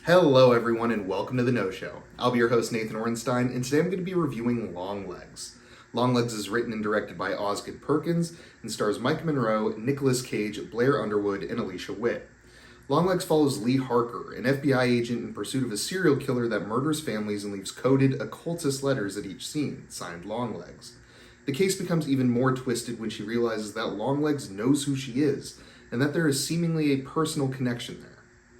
Hello everyone and welcome to The No Show. I'll be your host Nathan Orenstein and today I'm going to be reviewing Longlegs. Longlegs is written and directed by Osgood Perkins and stars Maika Monroe, Nicolas Cage, Blair Underwood, and Alicia Witt. Longlegs follows Lee Harker, an FBI agent in pursuit of a serial killer that murders families and leaves coded occultist letters at each scene, signed Longlegs. The case becomes even more twisted when she realizes that Longlegs knows who she is and that there is seemingly a personal connection there.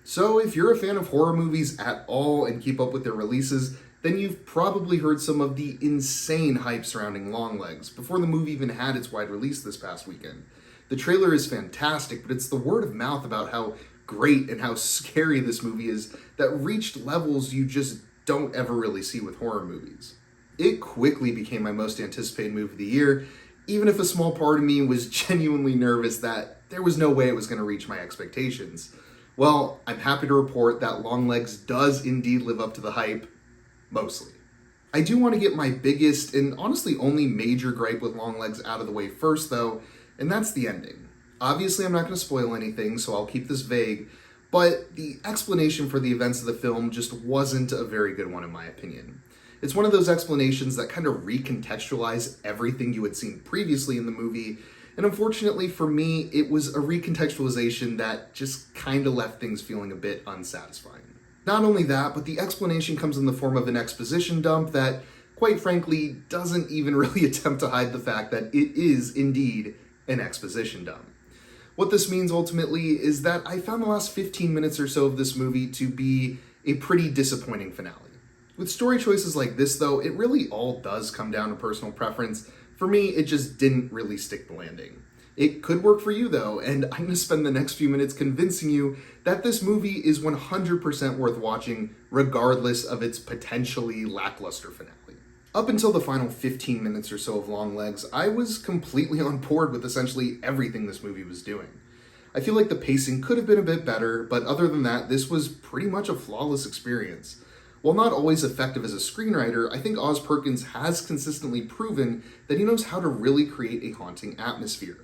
So if you're a fan of horror movies at all and keep up with their releases, then you've probably heard some of the insane hype surrounding Longlegs before the movie even had its wide release this past weekend. The trailer is fantastic, but it's the word of mouth about how great and how scary this movie is that reached levels you just don't ever really see with horror movies. It quickly became my most anticipated movie of the year, even if a small part of me was genuinely nervous that there was no way it was going to reach my expectations. Well, I'm happy to report that Longlegs does indeed live up to the hype, mostly. I do want to get my biggest and honestly only major gripe with Longlegs out of the way first though, and that's the ending. Obviously I'm not going to spoil anything, so I'll keep this vague, but the explanation for the events of the film just wasn't a very good one in my opinion. It's one of those explanations that kind of recontextualize everything you had seen previously in the movie, and unfortunately for me, it was a recontextualization that just kind of left things feeling a bit unsatisfying. Not only that, but the explanation comes in the form of an exposition dump that, quite frankly, doesn't even really attempt to hide the fact that it is indeed an exposition dump. What this means ultimately is that I found the last 15 minutes or so of this movie to be a pretty disappointing finale. With story choices like this though, it really all does come down to personal preference. For me, it just didn't really stick the landing. It could work for you though, and I'm going to spend the next few minutes convincing you that this movie is 100% worth watching regardless of its potentially lackluster finale. Up until the final 15 minutes or so of Longlegs, I was completely on board with essentially everything this movie was doing. I feel like the pacing could have been a bit better, but other than that, this was pretty much a flawless experience. While not always effective as a screenwriter, I think Oz Perkins has consistently proven that he knows how to really create a haunting atmosphere.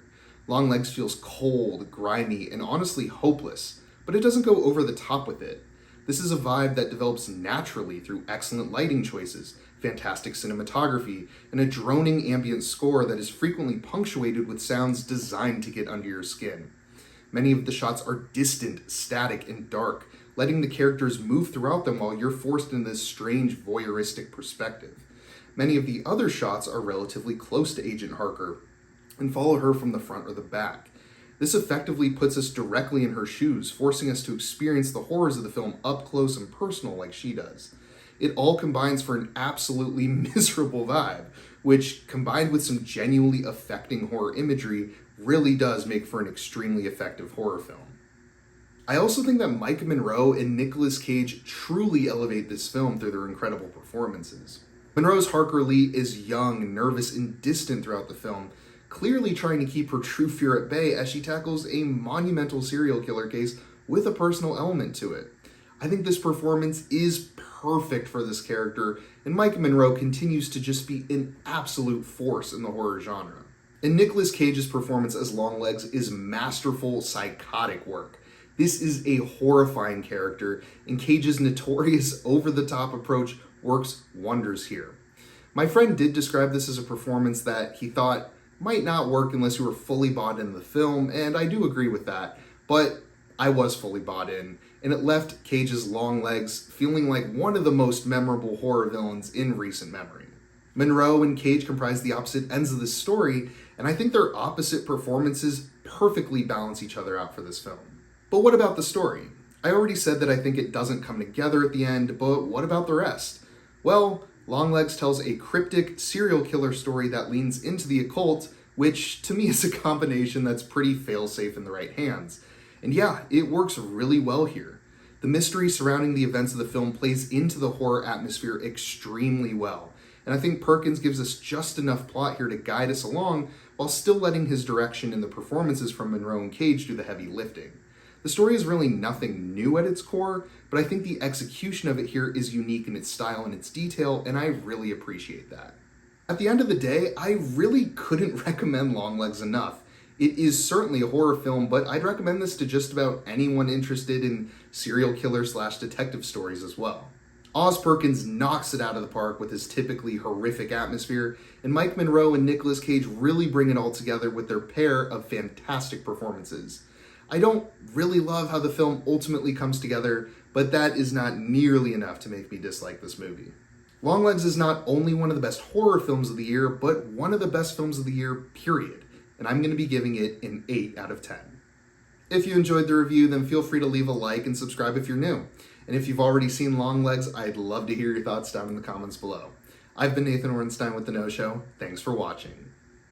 Longlegs feels cold, grimy, and honestly hopeless, but it doesn't go over the top with it. This is a vibe that develops naturally through excellent lighting choices, fantastic cinematography, and a droning ambient score that is frequently punctuated with sounds designed to get under your skin. Many of the shots are distant, static, and dark, letting the characters move throughout them while you're forced into this strange voyeuristic perspective. Many of the other shots are relatively close to Agent Harker and follow her from the front or the back. This effectively puts us directly in her shoes, forcing us to experience the horrors of the film up close and personal like she does. It all combines for an absolutely miserable vibe, which, combined with some genuinely affecting horror imagery, really does make for an extremely effective horror film. I also think that Maika Monroe and Nicolas Cage truly elevate this film through their incredible performances. Monroe's Harker Lee is young, nervous, and distant throughout the film, clearly trying to keep her true fear at bay as she tackles a monumental serial killer case with a personal element to it. I think this performance is perfect for this character, and Maika Monroe continues to just be an absolute force in the horror genre. And Nicolas Cage's performance as Longlegs is masterful, psychotic work. This is a horrifying character, and Cage's notorious over-the-top approach works wonders here. My friend did describe this as a performance that he thought might not work unless you were fully bought into the film, and I do agree with that, but I was fully bought in, and it left Cage's Longlegs feeling like one of the most memorable horror villains in recent memory. Monroe and Cage comprise the opposite ends of this story, and I think their opposite performances perfectly balance each other out for this film. But what about the story? I already said that I think it doesn't come together at the end, but what about the rest? Well, Longlegs tells a cryptic serial killer story that leans into the occult, which to me is a combination that's pretty fail-safe in the right hands. And yeah, it works really well here. The mystery surrounding the events of the film plays into the horror atmosphere extremely well, and I think Perkins gives us just enough plot here to guide us along while still letting his direction and the performances from Monroe and Cage do the heavy lifting. The story is really nothing new at its core, but I think the execution of it here is unique in its style and its detail, and I really appreciate that. At the end of the day, I really couldn't recommend Longlegs enough. It is certainly a horror film, but I'd recommend this to just about anyone interested in serial killer / detective stories as well. Oz Perkins knocks it out of the park with his typically horrific atmosphere, and Mike Monroe and Nicolas Cage really bring it all together with their pair of fantastic performances. I don't really love how the film ultimately comes together, but that is not nearly enough to make me dislike this movie. Longlegs is not only one of the best horror films of the year, but one of the best films of the year, period. And I'm going to be giving it an 8 out of 10. If you enjoyed the review, then feel free to leave a like and subscribe if you're new. And if you've already seen Longlegs, I'd love to hear your thoughts down in the comments below. I've been Nathan Orenstein with The No Show. Thanks for watching.